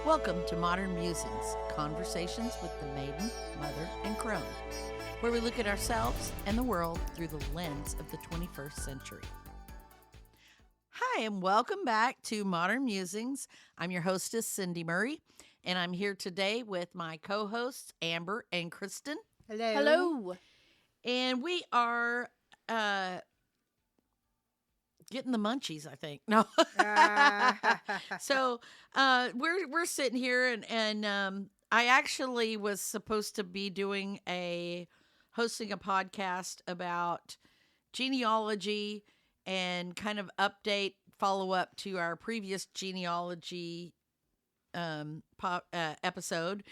Welcome to Modern Musings, conversations with the maiden, mother, and crone, where we look at ourselves and the world through the lens of the 21st century. Hi, and welcome back to Modern Musings. I'm your hostess, Cindy Murray, and I'm here today with my co-hosts, Amber and Kristen. Hello. Hello. And we are getting the munchies, I think. No. So we're sitting here and I actually was supposed to be hosting a podcast about genealogy and kind of follow up to our previous genealogy episode.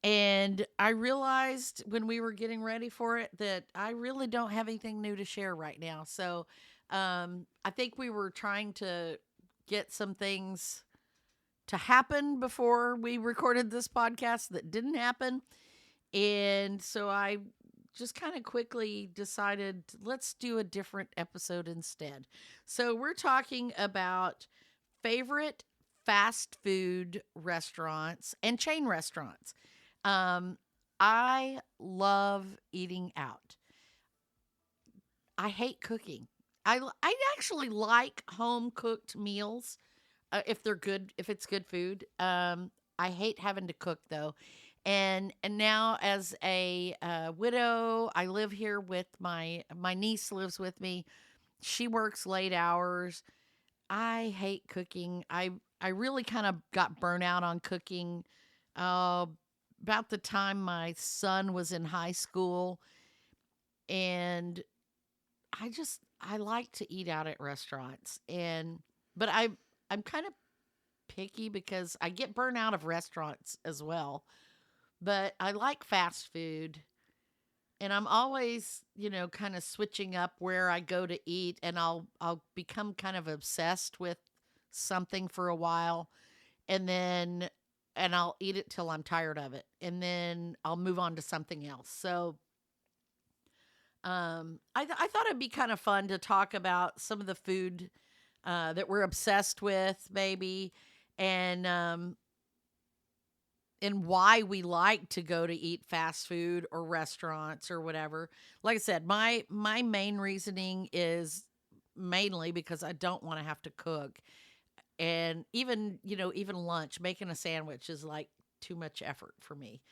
And I realized when we were getting ready for it that I really don't have anything new to share right now. So I think we were trying to get some things to happen before we recorded this podcast that didn't happen. And so I just kind of quickly decided, let's do a different episode instead. So we're talking about favorite fast food restaurants and chain restaurants. I love eating out. I hate cooking. I actually like home cooked meals if they're good, if it's good food. I hate having to cook though. And now as a widow, I live here with my niece lives with me. She works late hours. I hate cooking. I really kind of got burnt out on cooking about the time my son was in high school. And I like to eat out at restaurants. But I'm kind of picky because I get burnt out of restaurants as well. But I like fast food. And I'm always, kind of switching up where I go to eat, and I'll become kind of obsessed with something for a while, and I'll eat it till I'm tired of it, and then I'll move on to something else. So I thought it'd be kind of fun to talk about some of the food that we're obsessed with, maybe, and why we like to go to eat fast food or restaurants or whatever. Like I said, my main reasoning is mainly because I don't want to have to cook. And even lunch, making a sandwich is like too much effort for me.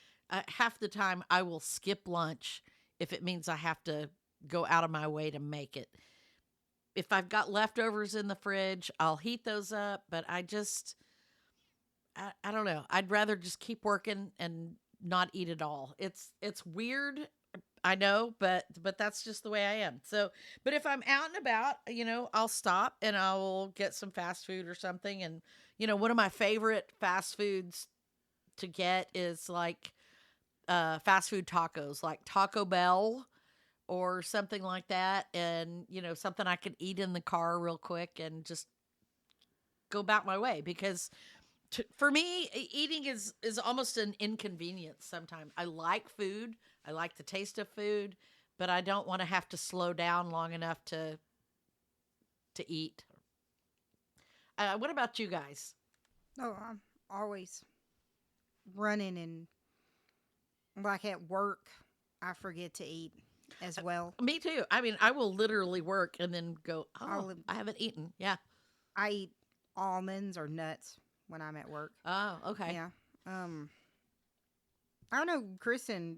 Half the time I will skip lunch if it means I have to go out of my way to make it. If I've got leftovers in the fridge, I'll heat those up, but I don't know. I'd rather just keep working and not eat at all. It's weird, I know, but that's just the way I am. So, but if I'm out and about, I'll stop and I'll get some fast food or something. And, one of my favorite fast foods to get is like fast food tacos, like Taco Bell or something like that. And, something I could eat in the car real quick and just go about my way, because for me, eating is almost an inconvenience sometimes. I like food. I like the taste of food, but I don't want to have to slow down long enough to eat. What about you guys? Oh, I'm always running, and like at work, I forget to eat as well. Me too. I mean, I will literally work and then go, I haven't eaten. Yeah. I eat almonds or nuts when I'm at work. Oh, okay. Yeah. I don't know, Kristen.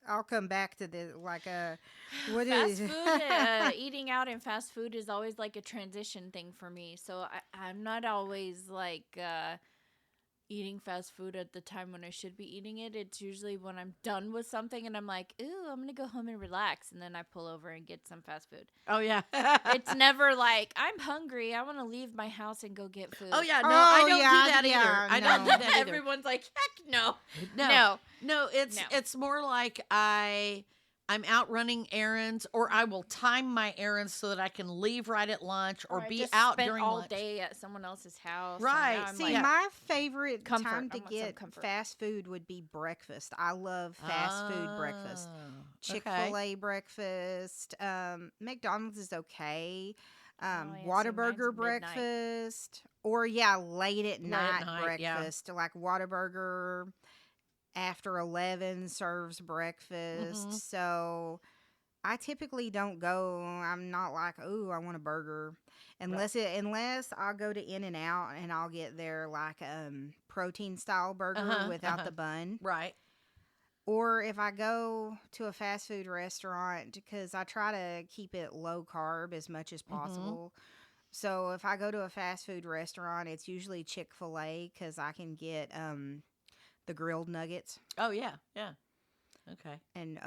I'll come back to this. Like, what fast is food? Eating out in fast food is always like a transition thing for me. So I'm not always like eating fast food at the time when I should be eating it. It's usually when I'm done with something and I'm like, ooh, I'm gonna go home and relax, and then I pull over and get some fast food. Oh yeah. It's never like, I'm hungry, I want to leave my house and go get food. Oh yeah. No, I don't do that either. yeah, I don't do that either. Everyone's like, heck no. No, it's more like I'm out running errands, or I will time my errands so that I can leave right at lunch or be just out spent during all lunch. day at someone else's house. Right. I'm See, like, my favorite comfort. time I to want some get comfort. fast food would be breakfast. I love fast food breakfast. Oh, Chick-fil-A breakfast. McDonald's is okay. yeah, so Whataburger mine's midnight. breakfast. Or yeah, late at Late at night night, yeah. breakfast, like Whataburger after 11 serves Mm-hmm. breakfast. So I typically don't go. I'm not like, "Ooh, I want a burger." Right. Unless I'll go to In and Out and I'll get their like protein style burger Uh-huh. without Uh-huh. the bun. Right. Or if I go to a fast food restaurant, because I try to keep it low carb as much as Mm-hmm. possible. So if I go to a fast food restaurant, it's usually Chick-fil-A because I can get the grilled nuggets. Oh yeah. Yeah. Okay. And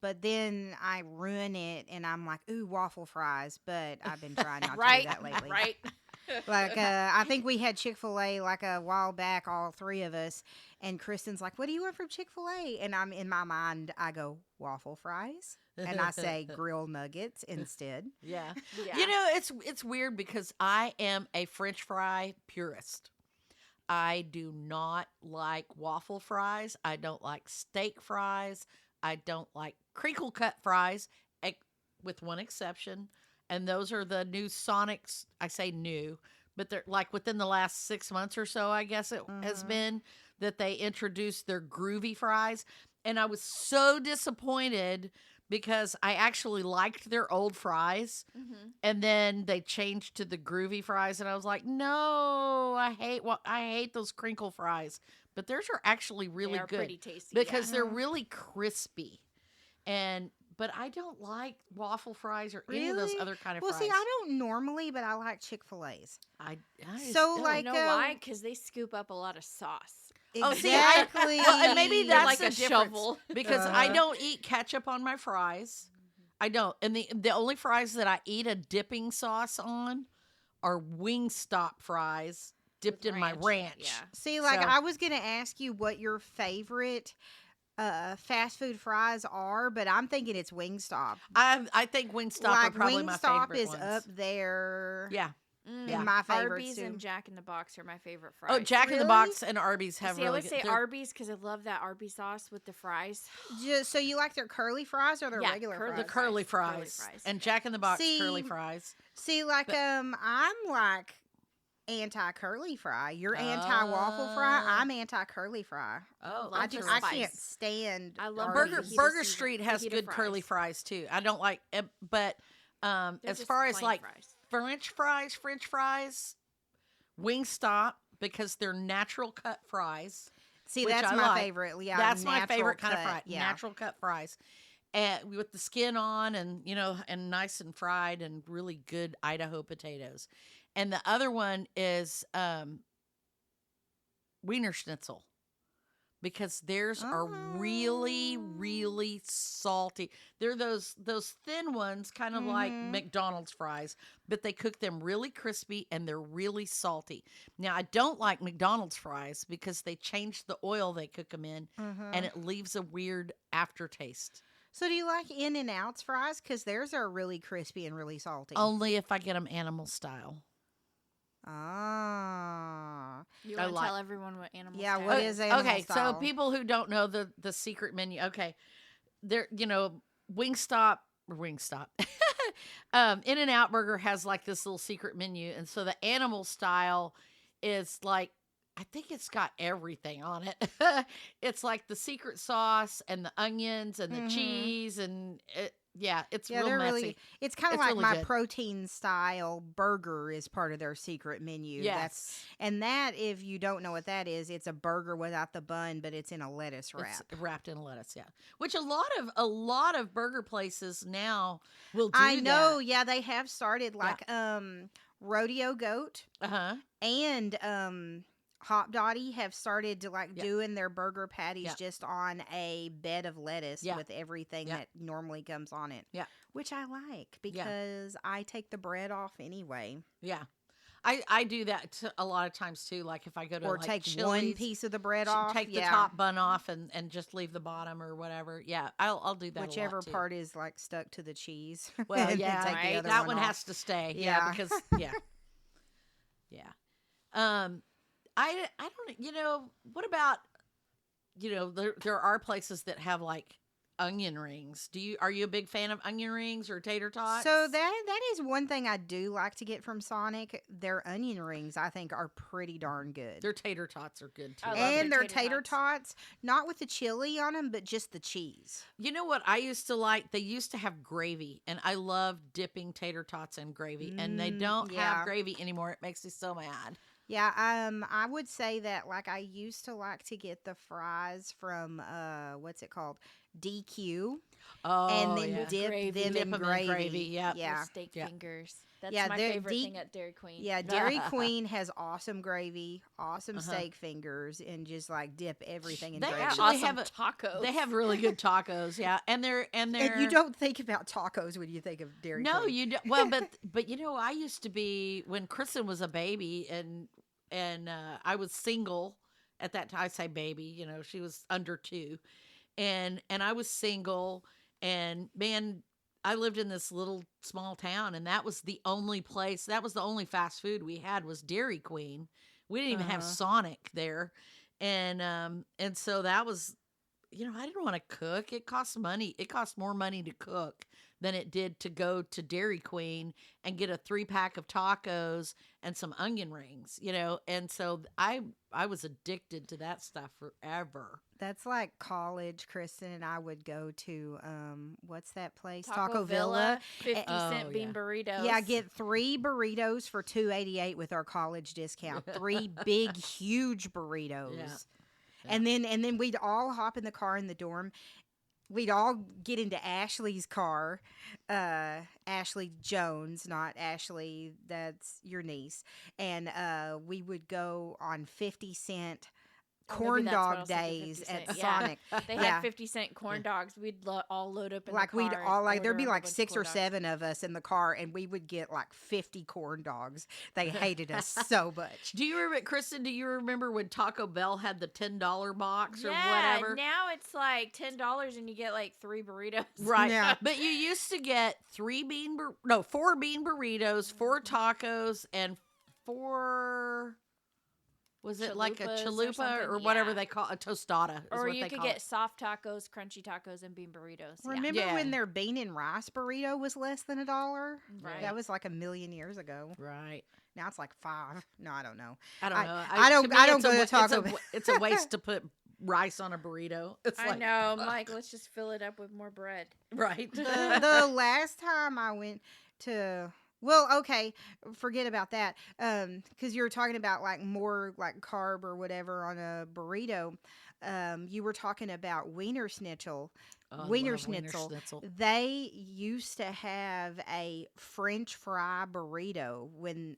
but then I ruin it and I'm like, ooh, waffle fries. But I've been trying not to do Right. that lately. Right. Like I think we had Chick-fil-A like a while back, all three of us, and Kristen's like, "What do you want from Chick-fil-A?" And I'm in my mind, I go waffle fries, and I say grilled nuggets instead. Yeah. Yeah. You know, it's weird because I am a French fry purist. I do not like waffle fries. I don't like steak fries. I don't like crinkle cut fries, with one exception. And those are the new Sonics. I say new, but they're like within the last 6 months or so, I guess it has Mm-hmm. been that they introduced their groovy fries. And I was so disappointed because I actually liked their old fries Mm-hmm. and then they changed to the groovy fries, and I was like, "No, I hate those crinkle fries." But theirs are actually They really are good pretty tasty. because Yeah. they're Mhm. really crispy. And but I don't like waffle fries or any of those Really? other kind of Well, see, fries. I don't normally, but I like Chick-fil-A's. I just So, don't. You like, know why? Because they scoop up a lot of sauce. Oh, see, I exactly. well, and maybe With that's like the a difference shovel. because I Uh-huh. don't eat ketchup on my fries. I don't. And the only fries that I eat a dipping sauce on are Wingstop fries dipped With in my ranch. ranch. Yeah. See, like, So I was gonna ask you what your favorite fast food fries are, but I'm thinking it's Wingstop. I think Wingstop are Like probably my Wingstop favorite is up ones. there Yeah. in Yeah. my favorites Arby's too. and Jack in the Box are my favorite fries. Oh, Jack in the Really? Box and Arby's have See, I really would good. say They're Arby's because I love that Arby's sauce with the fries. Just so you like their curly fries or their Yeah, regular curly the fries? curly fries. Curly fries. fries. And Jack in the Box curly See, fries. like But I'm like anti curly fry. You're anti waffle fry. uh I'm anti curly fry. oh, Love the I interesting. can't spice. stand I love the Burger Arby's. fajita Burger season- Street has fajita good curly fries. fries too. I don't like it, but They're as just far as plain like fries. French fries, Wingstop because they're natural cut fries, See, which that's I my like. favorite. Yeah, That's my natural favorite kind of cut, fry. Yeah. Natural cut fries. And with the skin on and and nice and fried and really good Idaho potatoes. And the other one is Wiener Schnitzel because theirs are really Oh. really salty. They're those thin ones kind of like Mhm. McDonald's fries, but they cook them really crispy and they're really salty. Now, I don't like McDonald's fries because they change the oil they cook them in and Mhm. it leaves a weird aftertaste. So, do you like In and Out's fries? Because theirs are really crispy and really salty. Only if I get them animal style. Ah. You I want to like- tell everyone what animal Yeah, style what is? is animal Okay, style? so people who don't know the secret menu, okay, they're Wingstop Wingstop. In and Out Burger has like this little secret menu, and so the animal style is like I think it's got everything on it. It's like the secret sauce and the onions and the Mhm. cheese and it's Yeah, real they're messy. really. It's kind of It's like really my good. protein style burger is part of their secret menu. Yes, That if you don't know what that is, it's a burger without the bun, but it's in a lettuce wrap. it's wrapped in lettuce. Yeah, which a lot of burger places now will do. I know. That. Yeah, they have started like Rodeo Goat Uh huh. and Hop Dotty have started to like Yeah. doing their burger patties Yeah. just on a bed of lettuce Yeah. with everything Yeah. that normally comes on it. Yeah. Which I like Yeah. because I take the bread off anyway. Yeah. I do that a lot of times too. Like if I go to Or like take one Chili's, piece of the bread off. take the yeah. top bun off and just leave the bottom or whatever. Yeah, I'll do that. Whichever a lot too. part is like stuck to the cheese. Well, and then yeah, take the right. other that one off. has to stay. Yeah. Because yeah. I don't. What about there are places that have like onion rings. Are you a big fan of onion rings or tater tots? So that is one thing I do like to get from Sonic. Their onion rings, I think, are pretty darn good. Their tater tots are good too. I love And their their tater tots, not with the chili on them, but just the cheese. You know what I used to like? They used to have gravy, and I love dipping tater tots in gravy. And they don't yeah. have gravy anymore. It makes me so mad. Yeah, I would say that like I used to like to get the fries from what's it called? DQ. Oh, And then yeah. dip Gravy. them Dip in 'em in gravy. gravy, yep. Yeah. steak Yeah. fingers. That's Yeah, my they're favorite deep- thing at Dairy Queen. Yeah, Dairy Queen has awesome gravy, awesome Uh-huh. steak fingers, and just like dip everything in They gravy. actually awesome have tacos. They have really good tacos, yeah, and they're and you don't think about tacos when you think of Dairy No, Queen. you don't. Well, but you know, I used to be when Kristen was a baby, and I was single at that time. I say baby, you know, she was under 2, and I was single, and man, I lived in this little small town, and that was the only place. That was the only fast food we had was Dairy Queen. We didn't even have Uh-huh. Sonic there, and so that was. You know, I didn't want to cook. It costs money. It cost more money to cook than it did to go to Dairy Queen and get a 3-pack of tacos and some onion rings, you know. And so I was addicted to that stuff forever. That's like college. Kristen and I would go to what's that place? Taco Villa. 50-cent Oh, bean yeah. burritos. Yeah, get 3 burritos for $2.88 with our college discount. 3 big, huge burritos. Yeah. And then we'd all hop in the car in the dorm. We'd all get into Ashley's car, Ashley Jones, not Ashley, that's your niece. And we would go on 50-cent Or corn maybe that's what I dog was thinking, days 50 at cent. Yeah. Sonic. They Yeah. had 50-cent corn dogs. We'd all load up in Like the car. we'd and all like order there'd be a like bunch of 6 or corn dogs. 7 of us in the car, and we would get like 50 corn dogs. They hated us so much. Do you remember, Kristen? Do you remember when Taco Bell had the $10 box or Yeah, whatever? now it's like $10 and you get like 3 burritos. Right. Yeah. But you used to get 4 bean burritos, 4 tacos, and 4. Was it like a Chalupas or chalupa something? or whatever Yeah. they call a tostada? Is Or what you they could call get it. soft tacos, crunchy tacos, and bean burritos. Yeah. Remember Yeah. when their bean and rice burrito was less than $1? Right. That was like a million years ago. Right. Now it's like 5. No, I don't know. I don't know. I don't- to me, I don't it's a go to wa- Taco Bell. It's a waste to put rice on a burrito. It's I like, know. I'm like, let's just fill it up with more bread. right. The last time I went to okay, forget about that. Because you were talking about like more like carb or whatever on a burrito. You were talking about Wiener Schnitzel. Oh, I Wiener love Wiener Schnitzel. Schnitzel. They used to have a French fry burrito when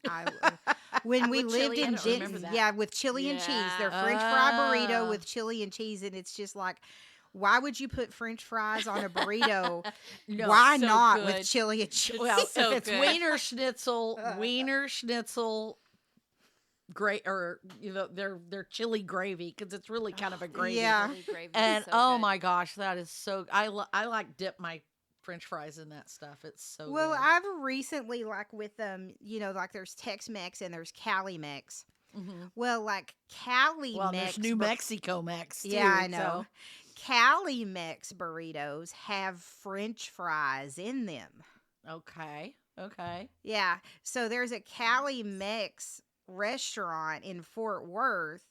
we With lived chili? I in don't remember that. Yeah, with chili and cheese. Yeah. Their French fry burrito Ah. with chili and cheese, and it's just like, why would you put French fries on a burrito? No, Why so not good. with chili and cheese? Well, So if it's good. Wiener Schnitzel, great, or you know, their chili gravy, because it's really kind of a gravy. Yeah. Chili gravy is And so oh good. my gosh, that is so. I like dip my French fries in that stuff. It's so Well, good. I've recently like with like there's Tex-Mex and there's Cali-Mex. Mhm. Well, like Cali-Mex. Well, there's New Mexico Mex too. Yeah, I know. so- Cali-Mex burritos have French fries in them. Okay. Okay. Yeah. So there's a Cali-Mex restaurant in Fort Worth,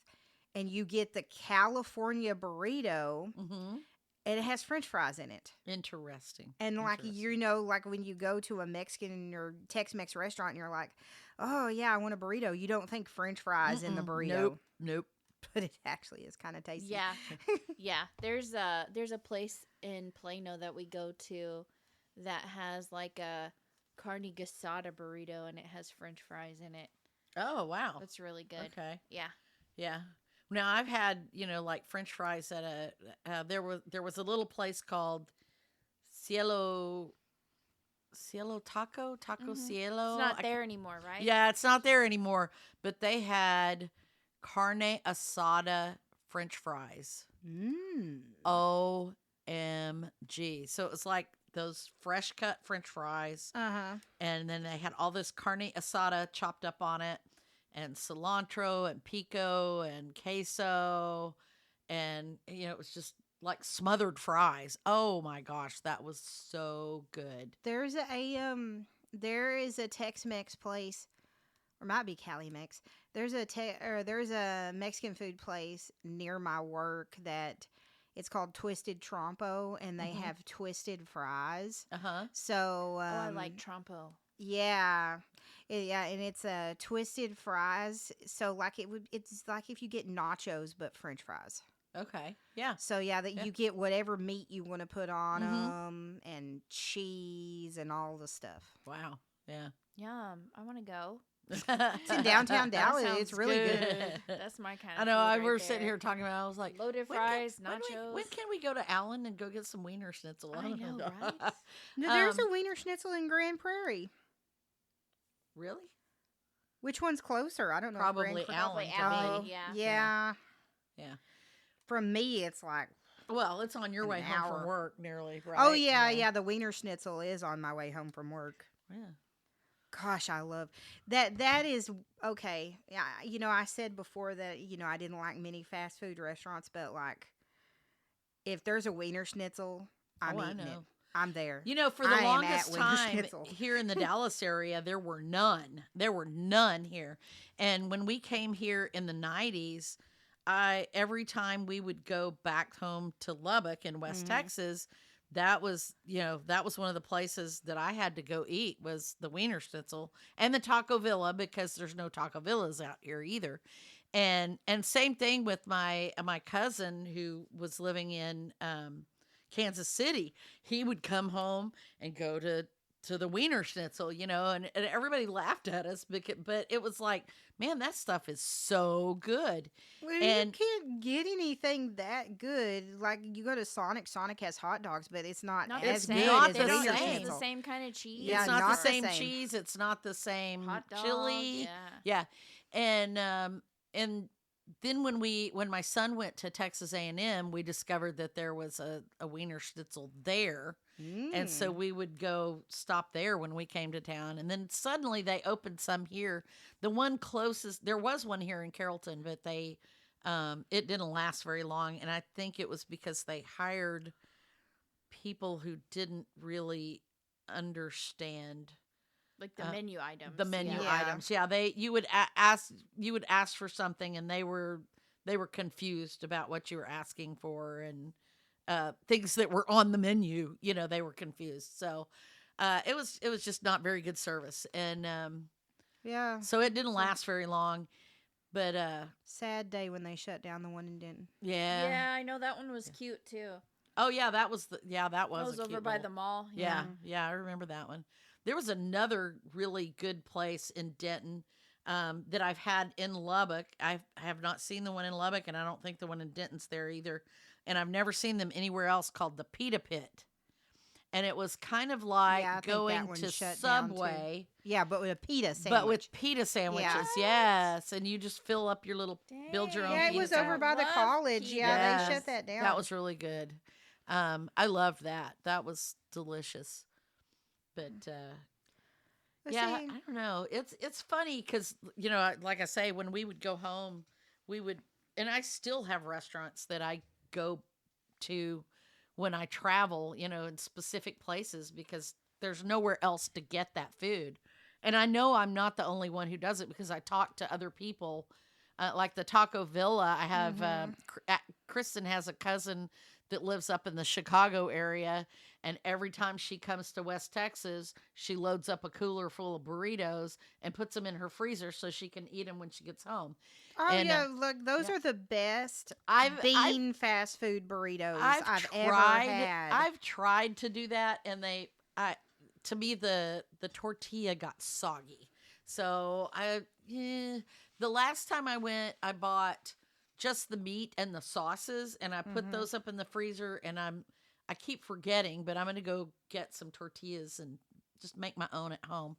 and you get the California burrito, Mm-hmm. and it has French fries in it. Interesting. And like Interesting. like when you go to a Mexican or Tex-Mex restaurant, and you're like, oh yeah, I want a burrito. You don't think French fries in the Mm-mm. burrito, Nope. but it actually is kind of tasty. Yeah, yeah. There's a place in Plano that we go to that has like a carne asada burrito and it has French fries in it. Oh wow. It's really good. Okay. Yeah. Yeah. Now I've had like French fries at there was a little place called Cielo Taco Mhm. Cielo. It's not there anymore, right? Yeah, it's not there anymore. But they had carne asada French fries. Mm. OMG! So it was like those fresh cut French fries, Uh-huh. and then they had all this carne asada chopped up on it, and cilantro and pico and queso, and it was just like smothered fries. Oh my gosh, that was so good. There is a Tex-Mex place, or might be Cali Mex. There's a Mexican food place near my work that it's called Twisted Trompo, and they Hmm. have twisted fries. Uh-huh. So Oh, I like trompo. yeah, yeah, and it's twisted fries. So like it's like if you get nachos but French fries. Okay. Yeah. So yeah, that Yeah. you get whatever meat you want to put on Mhm. them, and cheese and all the stuff. Wow. Yeah. Yum. I want to go. It's in downtown That Dallas. sounds It's really good. That's my kind I of know. food I right were sitting there. here talking about. I was like, Loaded when fries, when nachos. can we go to Allen and go get some wiener schnitzel? I don't know, know. right? No, there's Um, a Wiener Schnitzel in Grand Prairie. Really? Which one's closer? I don't know. If Probably Probably Allen to Allen, me. yeah. Yeah. Yeah. From me, it's like Well, it's on your an way home from hour. work, nearly, right? Oh yeah. The Wiener Schnitzel is on my way home from work. Yeah. Gosh, I love that. That is okay. Yeah, I said before that I didn't like many fast food restaurants, but like if there's a Wiener Schnitzel, I'm Oh, I eating it. know. I'm there. You know, for the I am at longest Wiener time Schnitzel. here in the Dallas area, there were none. There were none here. And when we came here in the 90s, every time we would go back home to Lubbock in West Mhm. Texas, that was one of the places that I had to go eat was the Wiener Schnitzel and the Taco Villa because there's no Taco Villas out here either. And same thing with my cousin who was living in Kansas City. He would come home and go to the Wiener Schnitzel, and everybody laughed at us but it was like, man, that stuff is so good. Well, you And can't get anything that good. Like you go to Sonic. Sonic has hot dogs, but it's not Not as the good same. not as They the don't Wiener same. use the Schnitzel. same kind of cheese. Yeah, it's not not the the same same. cheese, it's not the same Hot dog. chili. Yeah. Yeah. And then when my son went to Texas A&M, we discovered that there was a Wiener Schnitzel there. And so Mm. we would go stop there when we came to town. And then suddenly they opened some here. The one closest, there was one here in Carrollton, but it didn't last very long. And I think it was because they hired people who didn't really understand Like the menu items. the menu Yeah. items. Yeah, you would ask for something, and they were confused about what you were asking for, and things that were on the menu. They were confused. So it was just not very good service, and Yeah. so it didn't last very long. But Sad day when they shut down the one in Denton. yeah. Yeah, I know that one was cute too. Oh yeah, that was that That was was a over cute by little- the mall. Yeah, yeah, I remember that one. There was another really good place in Denton that I've had in Lubbock. I have not seen the one in Lubbock, and I don't think the one in Denton's there either. And I've never seen them anywhere else, called the Pita Pit. And it was kind of like Yeah, I think that going one to shut down, too. Subway, Yeah, but with a pita sandwich. but with pita sandwiches. What? Yes, and you just fill up your little build your own Yeah, it pita was sandwich. over by the Love college. Yeah, they Yes, shut that down. That was really good. I loved that. That was delicious. But Let's yeah, see. I don't know. It's funny because like I say, when we would go home, we would, and I still have restaurants that I go to when I travel, in specific places because there's nowhere else to get that food. And I know I'm not the only one who does it because I talk to other people, like the Taco Villa. I have Kristen has a cousin that lives up in the Chicago area, and every time she comes to West Texas, she loads up a cooler full of burritos and puts them in her freezer so she can eat them when she gets home. Oh And, yeah, look, those yeah. are the best I've bean fast food burritos I've ever tried. had. I've tried to do that, and to me the tortilla got soggy. So the last time I went, I bought just the meat and the sauces, and I put those up in the freezer. And I keep forgetting, but I'm gonna go get some tortillas and just make my own at home,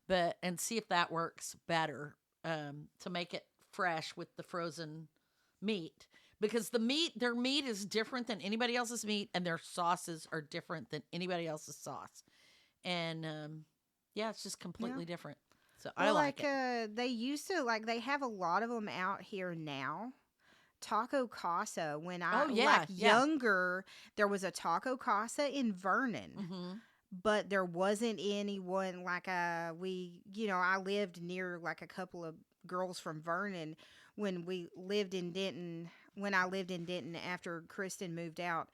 and see if that works better to make it fresh with the frozen meat. Because their meat is different than anybody else's meat, and their sauces are different than anybody else's sauce. And yeah, it's just completely different. So I Well, like it. they used to they have a lot of them out here now. Taco Casa when I Oh, yeah, like yeah. younger. There was a Taco Casa in Vernon, Mm-hmm. but there wasn't anyone like I lived near like a couple of girls from Vernon when we lived in Denton. When I lived in Denton after Kristen moved out,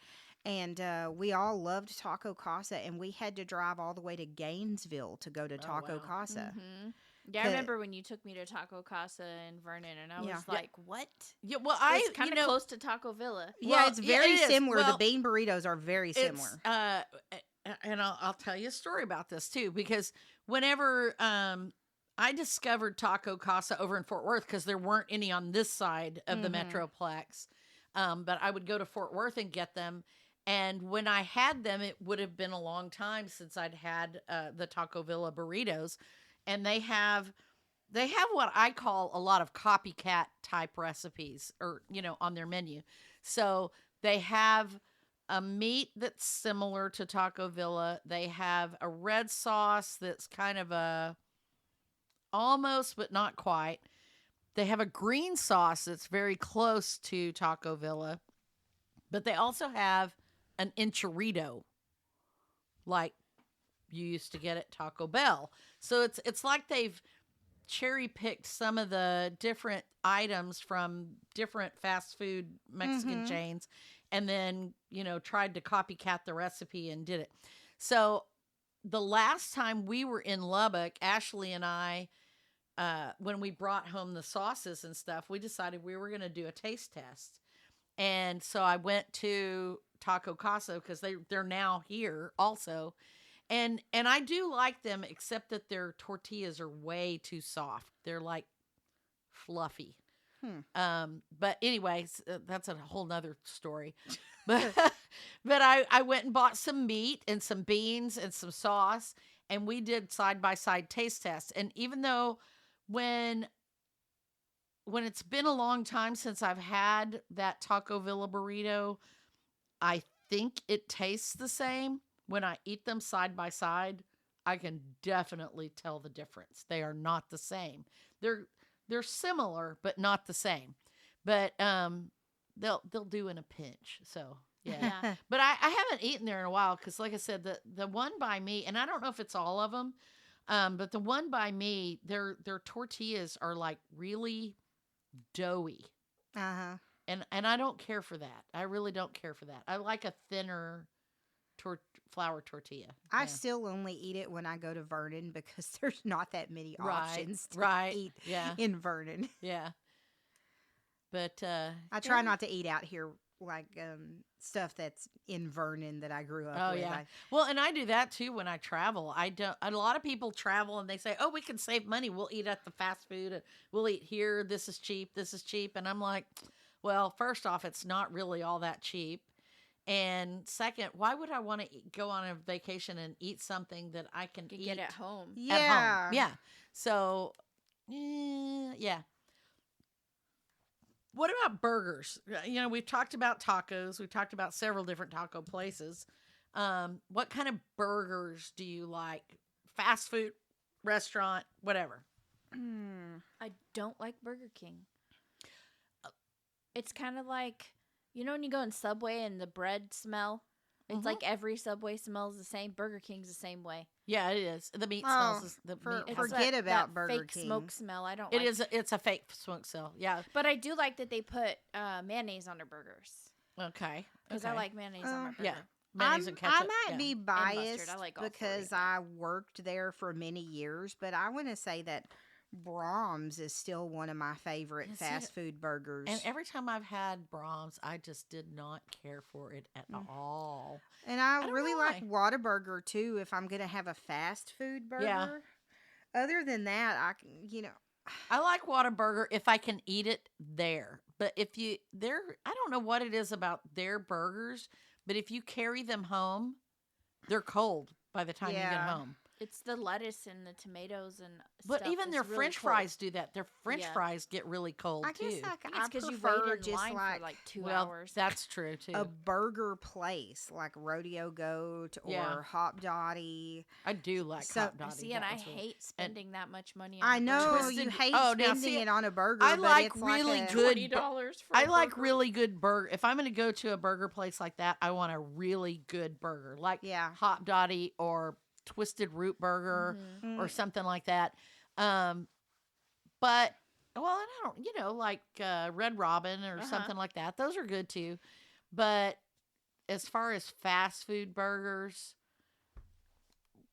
and we all loved Taco Casa, and we had to drive all the way to Gainesville to go to Oh, Taco wow. Casa. Mm-hmm. Yeah, I 'Cause- remember when you took me to Taco Casa in Vernon, and I Yeah. was Yeah. like, "What?" Yeah, well, It's kind of close to Taco Villa. Yeah, Well, it's yeah, very it is. similar. The Well, bean burritos are very it's similar. and I'll tell you a story about this too, because whenever I discovered Taco Casa over in Fort Worth, because there weren't any on this side of the Mhm. Metroplex, but I would go to Fort Worth and get them. And when I had them, it would have been a long time since I'd had the Taco Villa burritos, and they have what I call a lot of copycat type recipes, or on their menu. So they have a meat that's similar to Taco Villa. They have a red sauce that's kind of a almost but not quite. They have a green sauce that's very close to Taco Villa, but they also have an enchilado like you used to get at Taco Bell. So it's like they've cherry picked some of the different items from different fast food Mexican Mhm. chains, and then, tried to copycat the recipe and did it. So the last time we were in Lubbock, Ashley and I, when we brought home the sauces and stuff, we decided we were going to do a taste test. And so I went to Taco Casa because they're now here also, and I do like them, except that their tortillas are way too soft. They're like fluffy. Hmm. But anyways, that's a whole nother story. But but I went and bought some meat and some beans and some sauce, and we did side by side taste tests. And even though when it's been a long time since I've had that Taco Villa burrito, I think it tastes the same. When I eat them side by side, I can definitely tell the difference. They are not the same. They're similar, but not the same. But they'll do in a pinch. So yeah. Yeah. But I haven't eaten there in a while because, like I said, the one by me, and I don't know if it's all of them, but the one by me, their tortillas are like really doughy, Uh-huh. and I don't care for that. I really don't care for that. I like a thinner flour tortilla. I Yeah. still only eat it when I go to Vernon because there's not that many Right, options to right, eat yeah, in Vernon. yeah. But I try not to eat out here like stuff that's in Vernon that I grew up Oh with. yeah. Well, and I do that too when I travel. I don't. A lot of people travel and they say, "Oh, we can save money. We'll eat at the fast food. We'll eat here. This is cheap. This is cheap." And I'm like, "Well, first off, it's not really all that cheap. And second, why would I want to go on a vacation and eat something that I can You eat get at home. at Yeah. home?" Yeah. So, yeah. What about burgers? We've talked about tacos. We've talked about several different taco places. What kind of burgers do you like? Fast food, restaurant, whatever. I don't like Burger King. It's kind of like, when you go in Subway and the bread smell? It's Mhm. like every Subway smells the same. Burger King's the same way. Yeah, it is. The meat Oh, smells. The for- meat. for- It's Forget about that Burger fake King. smoke smell. I don't It like. is. It's a fake smoke cell. Yeah. But I do like that they put mayonnaise on their burgers. Okay. Because Okay. I like mayonnaise on my burger. Yeah. Mayonnaise and I ketchup. might yeah. be mustard. biased I like all three, because but- I worked there for many years, but I want to say that Brahms is still one of my favorite Yeah, see, fast food burgers. And every time I've had Brahms, I just did not care for it at all. And I I don't really know like why. Whataburger too if I'm going to have a fast food burger. Yeah. Other than that, I can. I like Whataburger if I can eat it there. But I don't know what it is about their burgers, but if you carry them home, they're cold by the time you get Yeah. home. It's the lettuce and the tomatoes and But stuff even is their really French cold. fries do that. Their French Yeah. fries get really cold I guess too. I think I it's because you prefer wait in just line like for like 2 Well, hours. that's true too. a burger place like Rodeo Goat Yeah. or Hop Dottie. I do like So- hot dotty. See, that and I was really- hate spending that much money on I a know burger. you Twisted- hate oh, now, spending see, it on a burger, I but like it's really like a, good $20 for I a like burger. really good burger. If I'm going to go to a burger place like that, I want a really good burger, like Yeah. Hot Dotty or Twisted Root Burger Mhm. or something like that. But well, I don't, like Red Robin or Uh-huh. something like that. Those are good too. But as far as fast food burgers,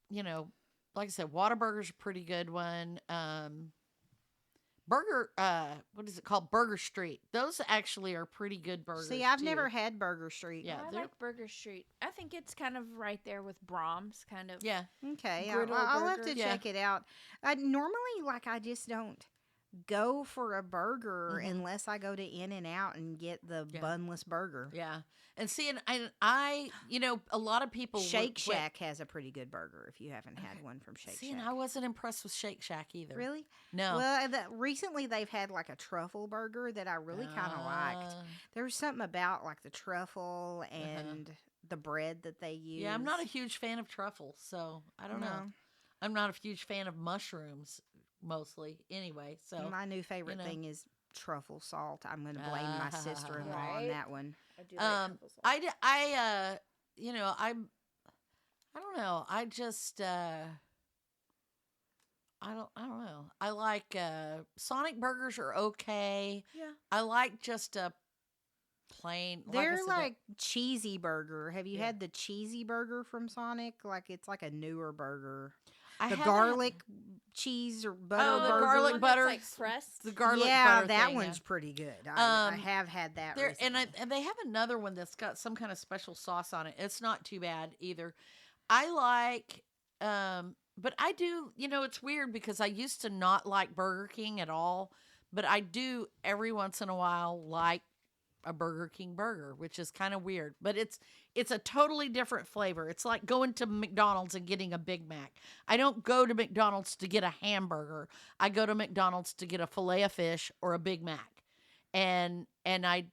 like I said, Whataburger's a pretty good one. Burger, what is it called? Burger Street. Those actually are pretty good burgers. See, I've too. never had Burger Street. Yeah, I they're- like Burger Street. I think it's kind of right there with Brahms, kind of. Yeah, Okay, Griddle I'll have burger. to Yeah. check it out. Normally, like, I just don't go for a burger Mhm. unless I go to In and Out and get the Yeah. bunless burger. yeah. And see, and I, a lot of people Shake would- Shack has a pretty good burger if you haven't had one from Shake See, Shack. and I wasn't impressed with Shake Shack either. Really? No. Well, recently they've had like a truffle burger that I really kind of liked. There was something about like the truffle and the bread that they use. Yeah, I'm not a huge fan of truffles, so I don't know. No. I'm not a huge fan of mushrooms, mostly. Anyway, so My new favorite know. thing is truffle salt. I'm going to blame my sister-in-law on Right. that one. I do I don't know. I just I don't know. I like Sonic burgers are okay. Yeah. I like just a plain. I They're said, like cheesy burger. Have you Yeah. had the cheesy burger from Sonic? Like it's like a newer burger. I The haven't garlic cheese or butter Oh, the burger. garlic one butter- That's like pressed. the garlic yeah, butter that thing, one's yeah. pretty good. I have had that There recently. and they have another one that's got some kind of special sauce on it. It's not too bad either. I like but I do, it's weird because I used to not like Burger King at all, but I do every once in a while like a Burger King burger, which is kind of weird, but it's a totally different flavor. It's like going to McDonald's and getting a Big Mac. I don't go to McDonald's to get a hamburger. I go to McDonald's to get a fillet of fish or a Big Mac. And I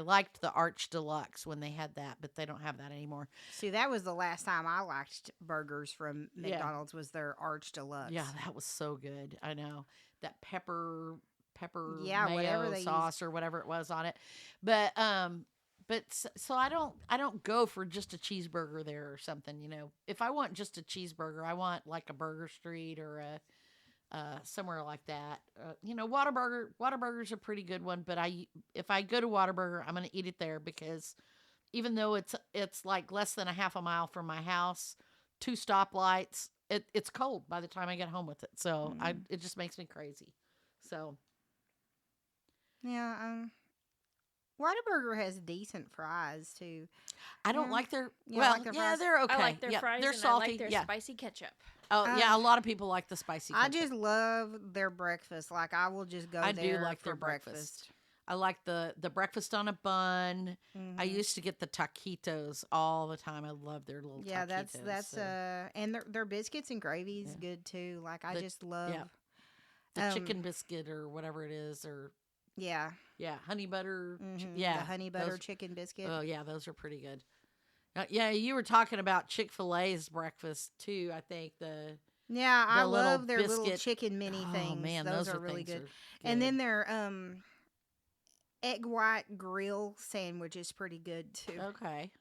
liked the Arch Deluxe when they had that, but they don't have that anymore. See, that was the last time I liked burgers from Yeah. McDonald's was their Arch Deluxe. Yeah, that was so good. I know that pepper Yeah, mayo whatever they sauce or whatever it was on it. But so I don't go for just a cheeseburger there or something. If I want just a cheeseburger, I want like a Burger Street or a somewhere like that. Whataburger's a pretty good one, but if I go to Whataburger, I'm going to eat it there because even though it's like less than a half a mile from my house, 2 stoplights, it's cold by the time I get home with it. So it just makes me crazy. So Yeah, Whataburger has decent fries too. I don't Yeah. like their You well, like their yeah, fries? they're okay. I like their yeah, fries they're and salty. I like their yeah. spicy ketchup. Oh, yeah, a lot of people like the spicy. I ketchup. just love their breakfast. Like I will just go I there do like for their breakfast. I like the breakfast on a bun. I Mhm. used to get the taquitos all the time. I love their little Yeah, taquitos. that's so. and their biscuits and gravy's Yeah. good too. Like I The- just love the chicken biscuit or whatever it is, or Yeah. honey butter. Mhm, Yeah, the honey butter those- chicken biscuit. Oh yeah, those are pretty good. Yeah, you were talking about Chick-fil-A's breakfast too. I think yeah, I the little love their little biscuit- chicken mini oh things. man, those are really things good. are And then their egg white grill sandwich is pretty good too. okay.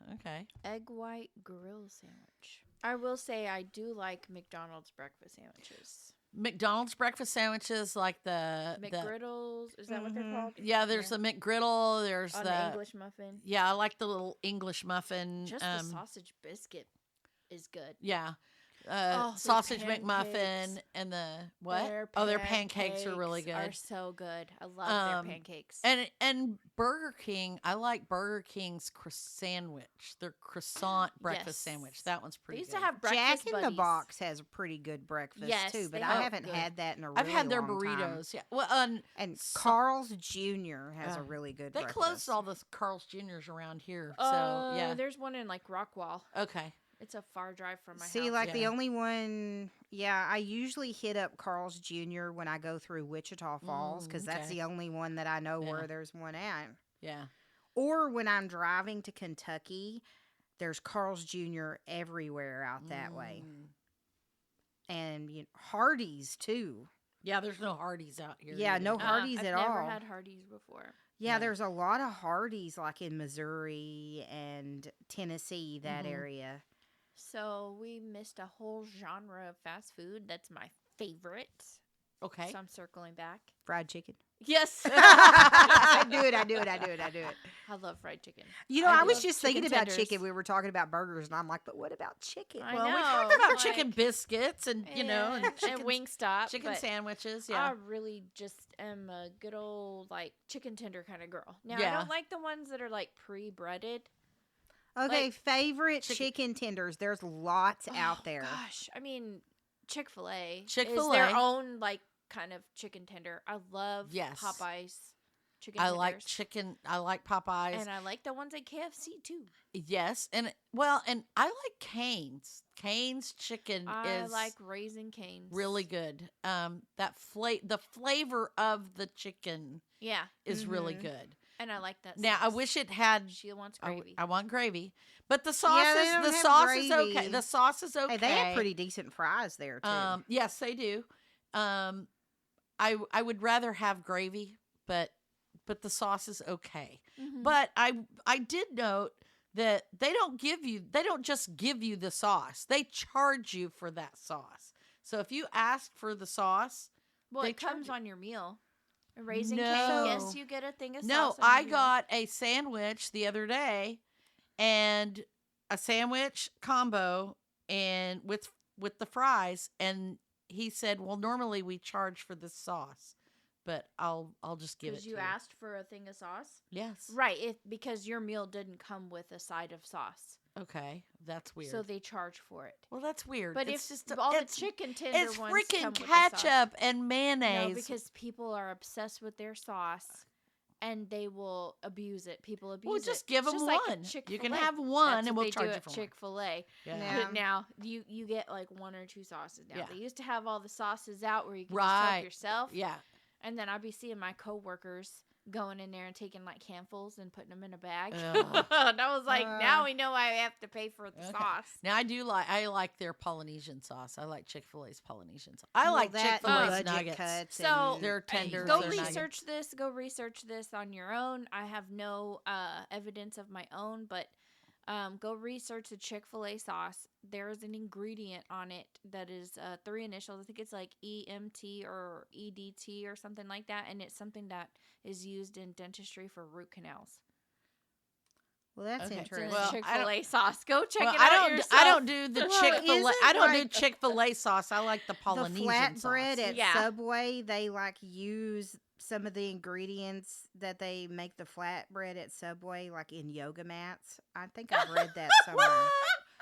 Egg white grill sandwich. I will say I do like McDonald's breakfast sandwiches. McDonald's breakfast sandwiches, like the McGriddles, is that what they're Mhm. called? yeah. There's the McGriddle. There's On the the English muffin. yeah. I like the little English muffin. Just the sausage biscuit is good. Yeah. Oh, their Sausage pancakes. McMuffin and the what? Their pancakes are really good. Are so good. I love their pancakes. And Burger King, I like Burger King's sandwich. Their croissant breakfast Yes. sandwich. That one's they pretty used good. to have Jack breakfast in the buddies. Box has a pretty good breakfast Yes, too, but they I are haven't good. had that in a I've really had their long time. burritos. Yeah. Well, And So- Carl's Jr. has a Uh, really good they breakfast. closed all the Carl's Juniors around here. So Oh, yeah. there's one in like Rockwall. Okay. It's a far drive from my See, house. like the Yeah. only one, I usually hit up Carl's Jr. when I go through Wichita Falls because that's Okay. the only one that I know Yeah. where there's one at. Yeah. Or when I'm driving to Kentucky, there's Carl's Jr. everywhere out that way. Mm. And Hardee's too. Yeah, there's no Hardee's out here. Yeah, either. no Hardee's I've at never all. had Hardee's before. Yeah, Yeah. there's a lot of Hardee's like in Missouri and Tennessee, that Mhm. area. So we missed a whole genre of fast food. That's my favorite. Okay. So I'm circling back. Fried chicken. Yes. I do it. I love fried chicken. I I was love just chicken thinking about tenders. chicken. We were talking about burgers, and I'm like, but what about chicken? I Well, we know, talked about like- chicken biscuits and and chicken, Wingstop. chicken but sandwiches. I Yeah. really just am a good old like chicken tender kind of girl. Now I Yeah. don't like the ones that are like pre-breaded. Okay, Like, favorite chicken- chicken tenders. There's lots out Oh, there. Gosh, I mean, Chick-fil-A is Chick-fil-A. their own like kind of chicken tender. I love Yes. Popeyes chicken I tenders. like chicken. I like Popeyes. And I like the ones at KFC too. Yes, and I like Cane's. Cane's chicken I is like Raising Cane's. really good. The flavor of the chicken Yeah, is really Mhm. good. and I like that. Now I sauce. wish it had. She wants I, gravy. I want gravy, but the sauce Yeah, they is don't the have sauce is okay. gravy. The sauce is okay. Hey, they have pretty decent fries there too. Yes, they do. I would rather have gravy, but the sauce is okay. Mhm. But I did note that they don't just give you the sauce. They charge you for that sauce. So if you ask for the sauce, well, they it comes charge on your meal. A Raising No. Cane, yes, you get a thing of no, sauce. on your I meal. got a sandwich the other day and a sandwich combo and with the fries, and he said, "Well, normally we charge for the sauce, but I'll just give it because to you you." asked for a thing of sauce. Yes. Right, because your meal didn't come with a side of sauce, Okay, that's weird. so they charge for it. Well, that's weird. But it's if just all the it's, chicken tender it's ones freaking come with the sauce. ketchup and mayonnaise. No, because people are obsessed with their sauce, and they will abuse it. People abuse well, it. just give It's them just like one. at You can Chick-fil-A. have one, That's and what we'll they charge do you at for one. Chick-fil-A. Yeah. Yeah. But now you get like one or two sauces now. Yeah. They used to have all the sauces out where you can just Right. help yourself. Yeah. And then I'd be seeing my coworkers going in there and taking like handfuls and putting them in a bag. Ugh. And I was like, now we know I have to pay for the Okay. sauce. Now I like their Polynesian sauce. I like Chick-fil-A's Polynesian sauce. I Well, like that Chick-fil-A's budget nuggets. cuts So and- They're tenders. Go they're nuggets. research this. Go research this on your own. I have no evidence of my own, but go research the Chick-fil-A sauce. There is an ingredient on it that is 3 initials. I think it's like EMT or EDT or something like that, and it's something that is used in dentistry for root canals. Well, that's Okay. It's in interesting. the Well, Chick-fil-A sauce. Go check Well, it out yourself. I don't do the Well, Chick-fil-A. isn't I don't do like- Chick-fil-A sauce. I like the The Polynesian flatbread sauce. at Yeah. Subway, they like use some of the ingredients that they make the flatbread at Subway, like in yoga mats. I think I've read that somewhere.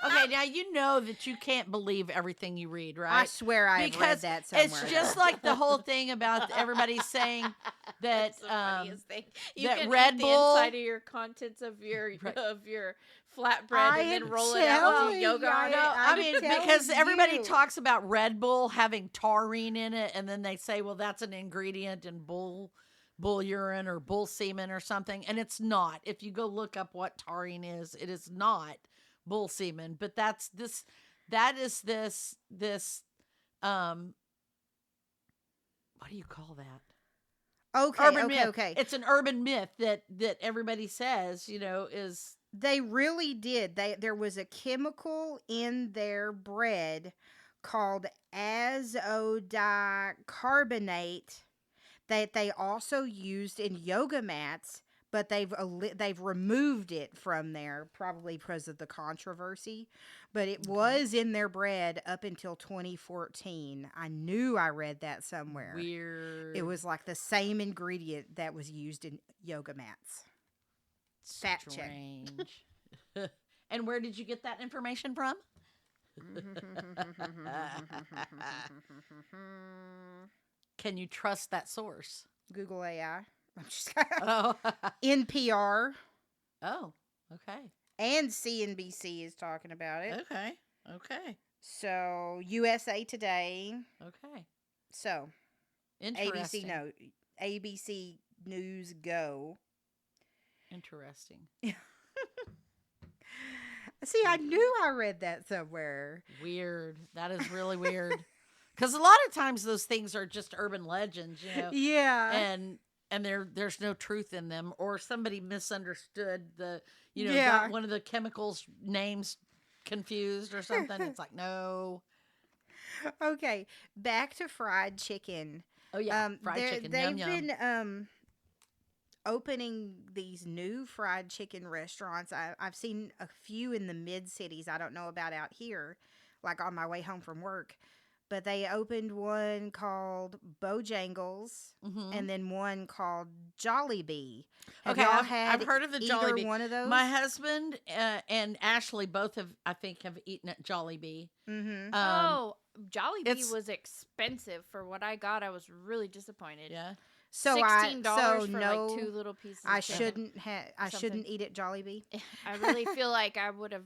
Okay, now you know that you can't believe everything you read, right? I swear I've read Because that somewhere. It's just like the whole thing about everybody saying that That's the funniest thing. You that can Red eat Bull- the inside of your contents of your Right. flatbread I and then am roll it out telling with yoga you, on it. No, I I'm mean telling because everybody you. talks about Red Bull having taurine in it, and then they say, well, that's an ingredient in bull urine or bull semen or something, and it's not. If you go look up what taurine is, it is not bull semen, but that is this what do you call that? okay, Urban okay, myth. okay. It's an urban myth that everybody says, is They really did. There was a chemical in their bread called azodicarbonate that they also used in yoga mats, but they've removed it from there probably because of the controversy. But it was in their bread up until 2014. I knew I read that somewhere. weird. It was like the same ingredient that was used in yoga mats. Fact check. strange. And where did you get that information from? Can you trust that source? Google AI. I'm just Oh, NPR. oh, okay. and CNBC is talking about it. Okay. Okay. So USA Today. Okay. So ABC Interesting. no ABC News Go. Interesting. See, I knew I read that somewhere. Weird. That is really weird. Because a lot of times those things are just urban legends, Yeah. and there's no truth in them, or somebody misunderstood got Yeah. one of the chemicals names confused or something. It's like no. Okay, back to fried chicken. Oh yeah, fried chicken, yum They've yum. been opening these new fried chicken restaurants. I've seen a few in the mid cities. I don't know about out here, like on my way home from work. But they opened one called Bojangles Hmm. and then one called Jollibee. Have Okay, y'all I've had heard of the either Jollibee. one of those? My husband and Ashley both have, I think, have eaten at Jollibee. Mm-hmm. Um, Oh, Jollibee it's was expensive for what I got. I was really disappointed. yeah. $16 for like no, two little pieces I of chicken. shouldn't Something. eat at Jollibee. I really feel like I would have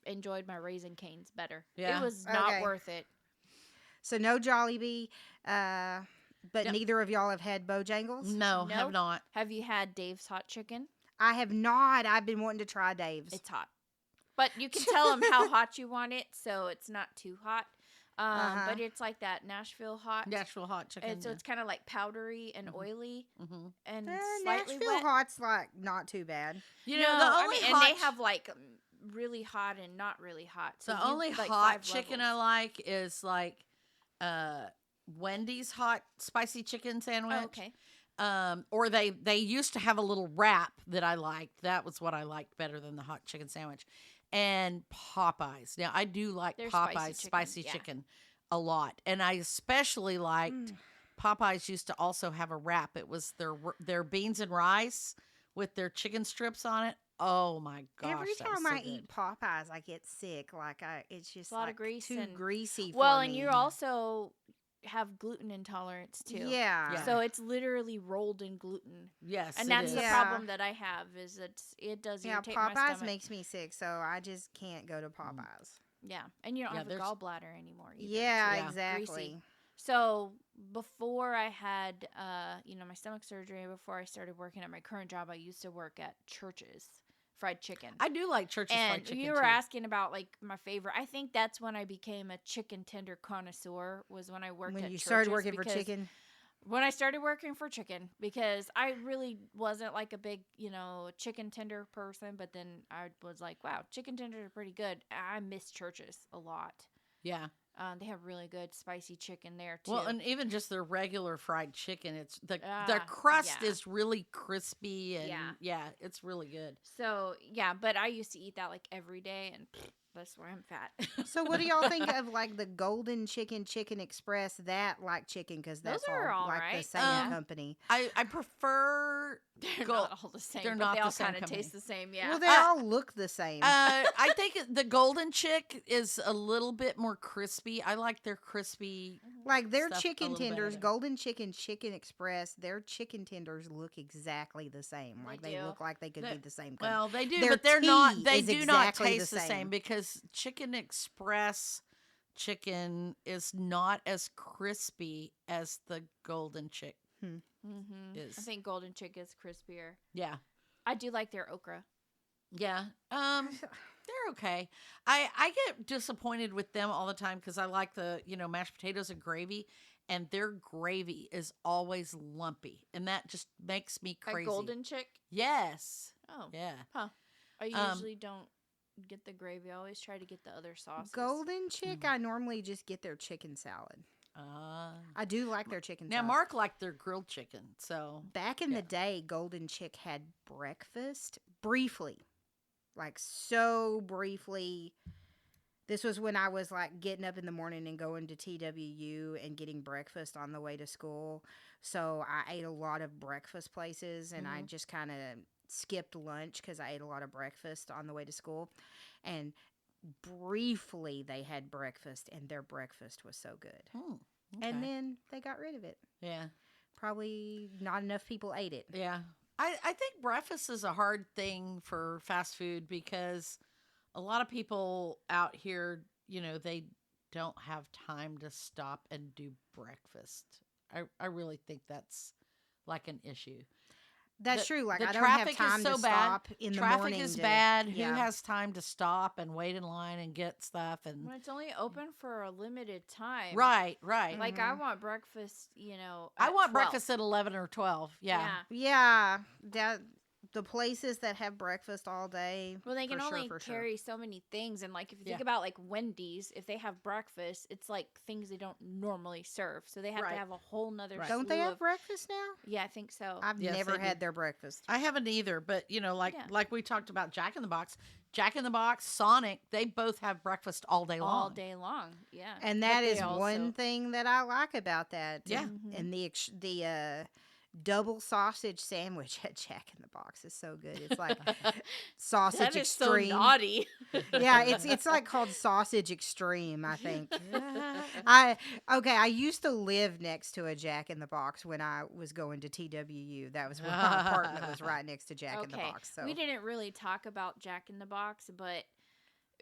enjoyed my Raisin Canes better. Yeah. It was not Okay. worth it. So no Jollibee, but Yep. neither of y'all have had Bojangles. No, have Nope. not. Have you had Dave's hot chicken? I have not. I've been wanting to try Dave's. It's hot. But you can tell them how hot you want it, so it's not too hot. But it's like that Nashville hot. Nashville hot chicken. And so it's kind of like powdery and oily Mm-hmm. and slightly Nashville wet. hot's like not too bad. You No, know, the I only mean, hot and they have like really hot and not really hot. So the you- only like hot 5 chicken I levels. like is like Wendy's hot spicy chicken sandwich. Oh, okay. Or they used to have a little wrap that I liked. That was what I liked better than the hot chicken sandwich. And Popeyes. Now I do like Their Popeyes spicy spicy chicken, yeah. chicken a lot, and I especially liked Popeyes used to also have a wrap. It was their beans and rice with their chicken strips on it. Oh my gosh! Every that was time so I good. eat Popeyes, I get sick. Like it's just A lot of like grease too and- greasy. Well, for and me. you also have gluten intolerance too. Yeah. Yeah. So it's literally rolled in gluten. Yes, And it that's is. the Yeah. problem that I have is it does Yeah, irritate my Popeyes stomach. makes me sick, so I just can't go to Popeyes. Yeah. And you don't Yeah, have a there's- gallbladder anymore either. Yeah, Yeah. exactly. Greasy. So before I had my stomach surgery, before I started working at my current job, I used to work at Church's fried chicken. I do like Church's and fried chicken you were too. asking about like my favorite. I think that's when I became a chicken tender connoisseur. Was when I worked When at you started Church's working for because- chicken, When I started working for chicken, because I really wasn't like a big, chicken tender person, but then I was like, wow, chicken tenders are pretty good. I miss Church's a lot. Yeah. They have really good spicy chicken there too. Well, and even just their regular fried chicken, it's the Ah, crust yeah. is really crispy and Yeah. yeah, it's really good. So yeah, but I used to eat that like every day, and that's why I'm fat. so what do y'all think of like the Golden Chicken Express? That like chicken because Those that's are all like the right. same company. I prefer They're Gold- not all the same. they're but not they the all same kind of company. taste the same. Yeah. Well, they all look the same. I think the Golden Chick is a little bit more crispy. I like their crispy. like their stuff a chicken little tenders, better. Golden Chicken Express, their chicken tenders look exactly the same. They Like they do. look like they could They- be the same company. Well, they do, Their but they're not. tea They is do not exactly the taste the same. same because Chicken Express chicken is not as crispy as the Golden Chick is. I think Golden Chick is crispier. Yeah. I do like their okra. Yeah. They're okay. I get disappointed with them all the time because I like the, mashed potatoes and gravy, and their gravy is always lumpy, and that just makes me A crazy. Golden Chick. Yes. Oh, Yeah. I usually don't get the gravy. I always try to get the other sauces. Golden Chick, I normally just get their chicken salad. I do like their chicken Now salad. Mark liked their grilled chicken, so Back in Yeah. the day, Golden Chick had breakfast briefly. Like so briefly. This was when I was like getting up in the morning and going to TWU and getting breakfast on the way to school. So I ate a lot of breakfast places and I just kind of skipped lunch because I ate a lot of breakfast on the way to school. And briefly they had breakfast and their breakfast was so good. okay. And then they got rid of it. yeah. Probably not enough people ate it. Yeah. I think breakfast is a hard thing for fast food because a lot of people out here, they don't have time to stop and do breakfast. I really think that's like an issue. That's true. Like The I don't have traffic is time to so bad. stop in the Traffic morning. is to, bad. Who Yeah. has time to stop and wait in line and get stuff? And When it's only open for a limited time. right, right. Like I want breakfast, I at want 12. breakfast at 11 or 12. Yeah. Yeah, that the places that have breakfast all day. Well, they can for sure, only for sure. carry so many things, and like if you think Yeah. about like Wendy's, if they have breakfast, it's like things they don't normally serve, so they have Right. to have a whole nother. Right. Don't they slew have of- breakfast now? Yeah, I think so. I've Yes, never they had do. their breakfast. I haven't either, but like Yeah. we talked about Jack in the Box, Sonic, they both have breakfast all day long. All day long. Yeah. And But that they is also- one thing that I like about that. Yeah. Mhm. And the double sausage sandwich at Jack in the Box is so good. It's like sausage That is extreme. so naughty. Yeah, it's like called sausage extreme, I think. I used to live next to a Jack in the Box when I was going to TWU. That was when my apartment was right next to Jack in the Okay, Box. So we didn't really talk about Jack in the Box, but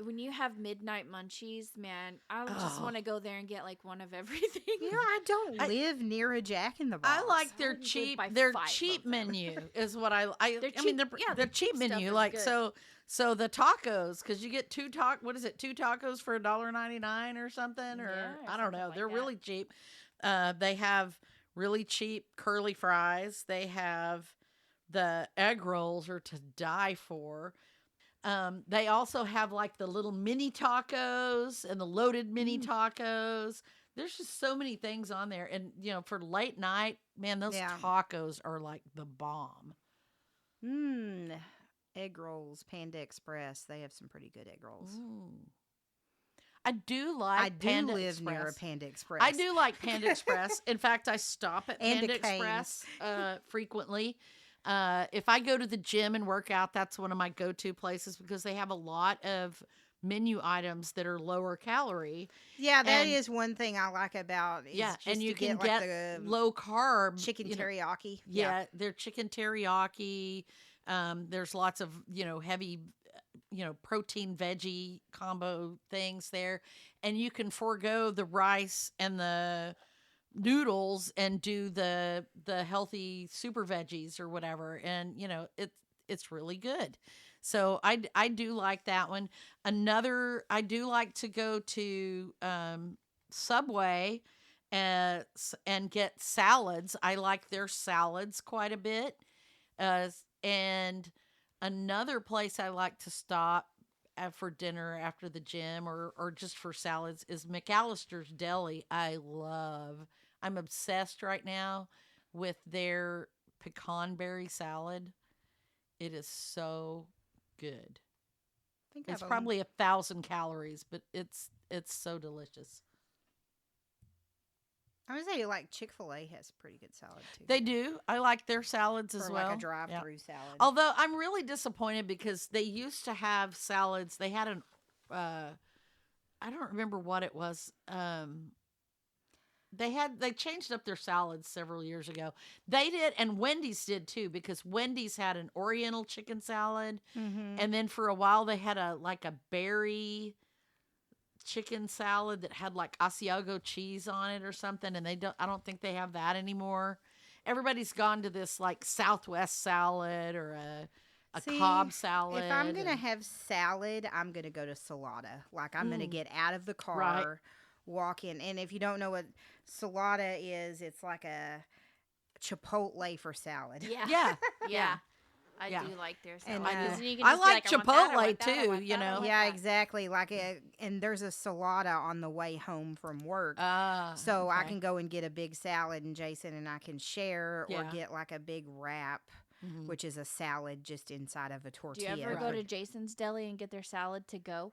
when you have midnight munchies, man, I just Oh. want to go there and get like one of everything. I don't live near a Jack in the Box. I like their I would live cheap by their 5 cheap of them. menu is what I Their I mean cheap- yeah, their the cheap cheap stuff menu is like good. so the tacos because you get two tacos for $1.99 or something or Yeah, or I don't something know like they're that. really cheap. They have really cheap curly fries. They have the egg rolls are to die for. They also have like the little mini tacos and the loaded mini tacos. There's just so many things on there. And, for late night, man, those Yeah. tacos are like the bomb. Egg rolls, Panda Express. They have some pretty good egg rolls. I do like I do Panda live Express. near a Panda Express. I do like Panda Express. In fact, I stop at And Panda a Express frequently. If I go to the gym and work out, that's one of my go-to places because they have a lot of menu items that are lower calorie. Yeah, that is And- one thing I like about. Is Yeah, just and you to can get, like, get the low carb chicken teriyaki. Yeah, they're chicken teriyaki. There's lots of heavy, protein veggie combo things there, and you can forego the rice and the noodles and do the healthy super veggies or whatever, and it's really good. So I do like that one. Another I do like to go to Subway and get salads. I like their salads quite a bit. And another place I like to stop for dinner after the gym or just for salads is McAllister's Deli. I'm obsessed right now with their pecan berry salad. It is so good. I think It's I've probably 1,000 calories, but it's so delicious. I would say like Chick-fil-A has pretty good salad too. They do. I like their salads as for well. like a Yeah. drive-through salad. Although I'm really disappointed because they used to have salads. They had I don't remember what it was. They changed up their salads several years ago. They did, and Wendy's did too, because Wendy's had an Oriental chicken salad, and then for a while they had a berry chicken salad that had like Asiago cheese on it or something, and I don't think they have that anymore. Everybody's gone to this like Southwest salad or a See, Cobb salad. If I'm gonna and- have salad, I'm gonna go to Salada. Like I'm gonna get out of the car, Right. walk in, and if you don't know what Salada is, it's like a Chipotle for salad. Yeah. yeah, Yeah. I Yeah. do like their And, salad. uh, 'Cause you can I just be like I want that, I Chipotle, want that, I too, want you that, I know? want Yeah, that. exactly. And there's a Salada on the way home from work. So I okay. can go and get a big salad, and Jason and I can share, or Yeah. get like a big wrap, Mhm. which is a salad just inside of a Do tortilla. you ever go Right. to Jason's Deli and get their salad to go?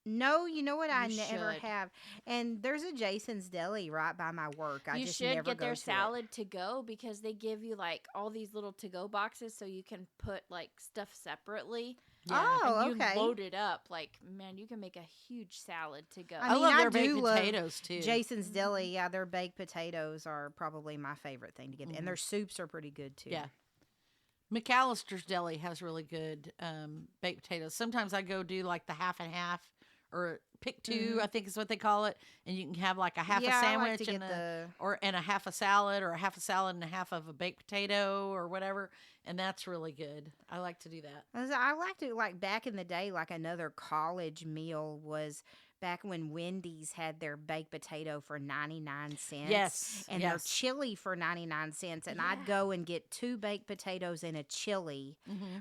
No, you know what? I You never should. have. And there's a Jason's Deli right by my work. I You just should never get go their to it. salad to go because they give you like all these little to go boxes so you can put like stuff separately. Yeah. Oh, and you okay. load it up. Like, man, you can make a huge salad to go. I I mean, love I their baked do love potatoes too. Jason's Mhm. Deli, yeah, their baked potatoes are probably my favorite thing to get, Mhm. and their soups are pretty good too. Yeah. McAllister's Deli has really good baked potatoes. Sometimes I go do like the half and half or pick two, I think is what they call it, and you can have like a half a Yeah, I like to sandwich get and a half a salad or a half a salad and a half of a baked potato or whatever, and that's really good. I like to do that. I like to, like, back in the day, like, another college meal was back when Wendy's had their baked potato for 99 cents Yes, and their yes. chili for 99 cents. And I'd Yeah. go and get 2 baked potatoes and a chili Mm-hmm.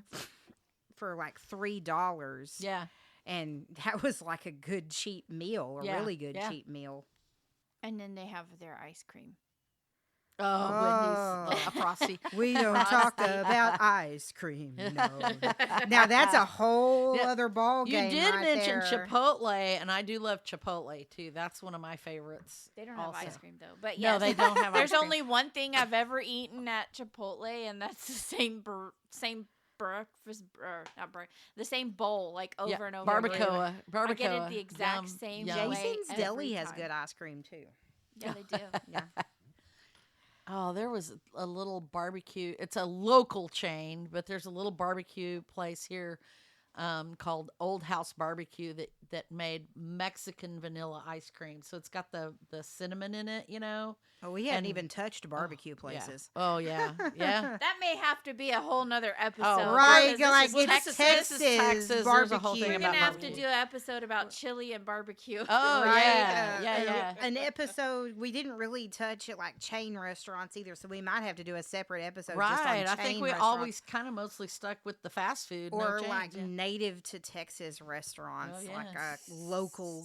for like $3. Yeah, And that was like a good cheap meal, a Yeah, really good yeah. cheap meal. And then they have their ice cream. oh, Wendy's, a frosty. We don't talk about ice cream. No. Now that's a whole Yeah, other ball You game. did right mention there. Chipotle, and I do love Chipotle too. That's one of my favorites. They don't have also. ice cream though. But No, yes, they don't have There's ice cream. only one thing I've ever eaten at Chipotle, and that's the same breakfast, the same bowl, like over and over. Barbacoa. I get it the exact same yum. way. Jason's every Deli has time. good ice cream too. Yeah, they do. Yeah. Oh, there was a little barbecue. It's a local chain, but there's a little barbecue place here called Old House Barbecue that made Mexican vanilla ice cream. So it's got the cinnamon in it, you know. Oh, we hadn't And- even touched barbecue Yeah. places. Oh yeah, yeah. That may have to be a whole nother episode. Oh, right, because like this is it's Texas. Texas There's a whole barbecue. thing We're about gonna have to barbecue. do an episode about chili and barbecue. Oh Right? yeah. An episode we didn't really touch it like chain restaurants either, so we might have to do a separate episode. Just on Right. I chain think we restaurants. always kind of mostly stuck with the fast food no or change, like yeah. native to Texas restaurants, Oh, like a yes. local,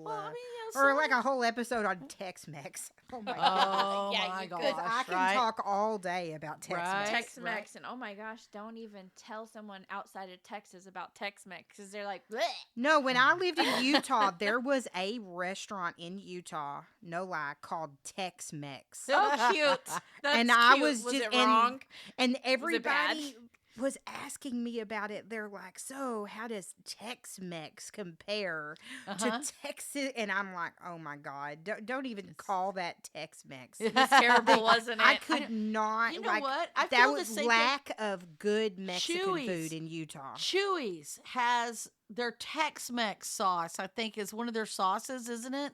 Well, I mean, yeah, or some- like a whole episode on Tex-Mex. Oh my god! Oh Yeah, my you gosh! could. Because I can right? talk all day about Tex-Mex. Right. Tex-Mex, and oh my gosh, don't even tell someone outside of Texas about Tex-Mex because they're like, bleh. No, when I lived in Utah, there was a restaurant in Utah, no lie, called Tex-Mex. So cute. That's And I cute. was just it and- wrong? And bad? everybody was asking me about it. They're like, so how does Tex-Mex compare Uh-huh. to Texas? And I'm like, oh my God, don't even call that Tex-Mex. It was terrible, wasn't it? I could not, You know like, what? I that feel the was same thing. lack of good Mexican Chewy's. food in Utah. Chewy's has their Tex-Mex sauce. I think is one of their sauces, isn't it?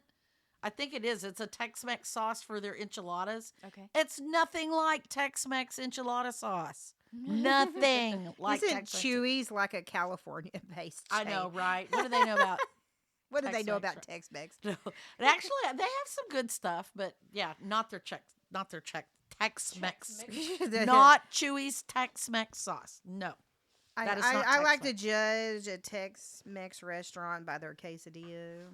I think it is. It's a Tex-Mex sauce for their enchiladas. Okay. It's nothing like Tex-Mex enchilada sauce. Nothing like Isn't Tex-Mex. Chewy's like a California-based I chain? know, right? What do they know about? What do they know Tex-Mex, about Tex-Mex? No. And actually, they have some good stuff, but yeah, not their Tex-Mex. Not Chewy's Tex-Mex sauce. No. That is not I like to Tex-Mex. judge a Tex-Mex restaurant by their quesadilla.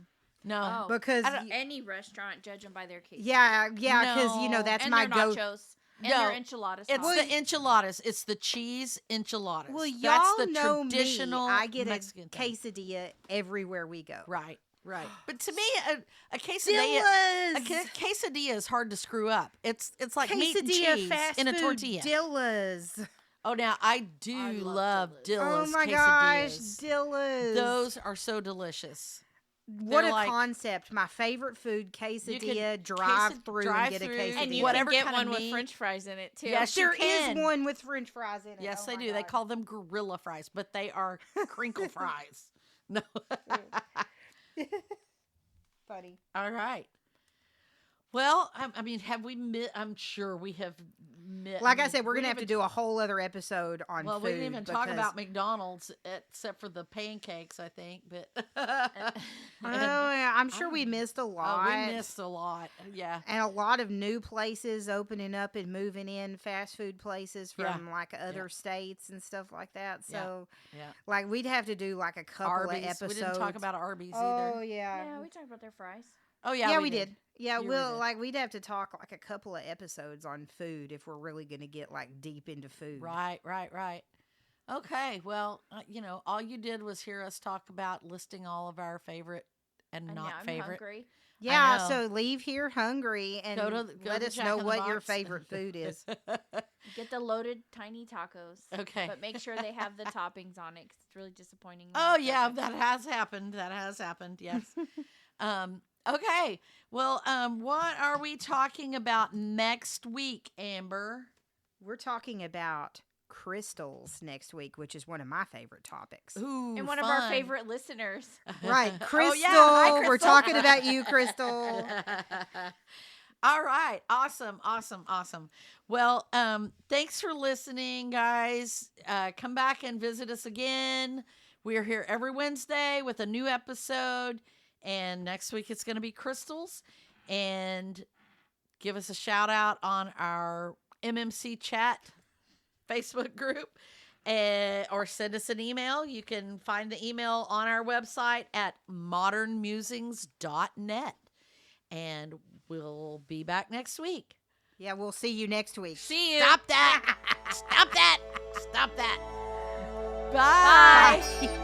No. Oh, Because I don't, any restaurant, judge them by their case. yeah, because you know No. that's and my their go. nachos and No, their enchiladas. It's the enchiladas. It's the cheese enchiladas. Well, y'all That's the know traditional me. I get Mexican a thing. quesadilla everywhere we go. Right, right. But to me, a quesadilla, Dillas. quesadilla is hard to screw up. It's like meat and Quesadilla cheese fast in a food tortilla. Dillas. Oh, now I do I love love Dilla's Oh my gosh, quesadillas. Dillas. Those are so delicious. What they're a like- concept. My favorite food, quesadilla, can drive through and get a drive-through, quesadilla. and you whatever can get kind of one with meat. French fries in it too. Yes, you There is can. one with French fries in it. Yes, Oh they my do. They God. call them gorilla fries, but they are crinkle fries. No. Funny. All right. Well, I mean, have we? I'm sure we have. Like I said, we're gonna have to do a whole other episode on Well, food. we didn't even talk because- about McDonald's except for the pancakes, I think. But Oh, yeah, I'm sure we missed a lot. we missed a lot. Yeah. And a lot of new places opening up and moving in, fast food places from Yeah. like other states and stuff like that. Yeah. So, Yeah. like, we'd have to do like a couple Arby's. of episodes. We didn't talk about Arby's Oh either. Yeah, we talked about their fries. Oh yeah, we did. Yeah, You we'll did. like we'd have to talk like a couple of episodes on food if we're really going to get like deep into food. Right. Okay. Well, all you did was hear us talk about listing all of our favorite and And not now I'm favorite. hungry. Yeah, know. so leave here hungry and Go to let the us Jack know in the what your Box. favorite food is. Get the loaded tiny tacos. Okay. But make sure they have the toppings on it 'cause it's really disappointing. when Oh it yeah, doesn't. that has happened. That has happened. Yes. Okay. Well, what are we talking about next week, Amber? We're talking about crystals next week, which is one of my favorite topics. Ooh, And one of our fun. favorite listeners. Right, Oh, Crystal. yeah. Hi, We're Crystal. talking about you, Crystal. All right. Awesome. Awesome. Awesome. Well, thanks for listening, guys. Come back and visit us again. We are here every Wednesday with a new episode. And next week it's going to be crystals. And give us a shout out on our MMC chat Facebook group. Or send us an email. You can find the email on our website at modernmusings.net. And we'll be back next week. Yeah, we'll see you next week. See you. Stop that. Stop that. Stop that. Bye. Bye.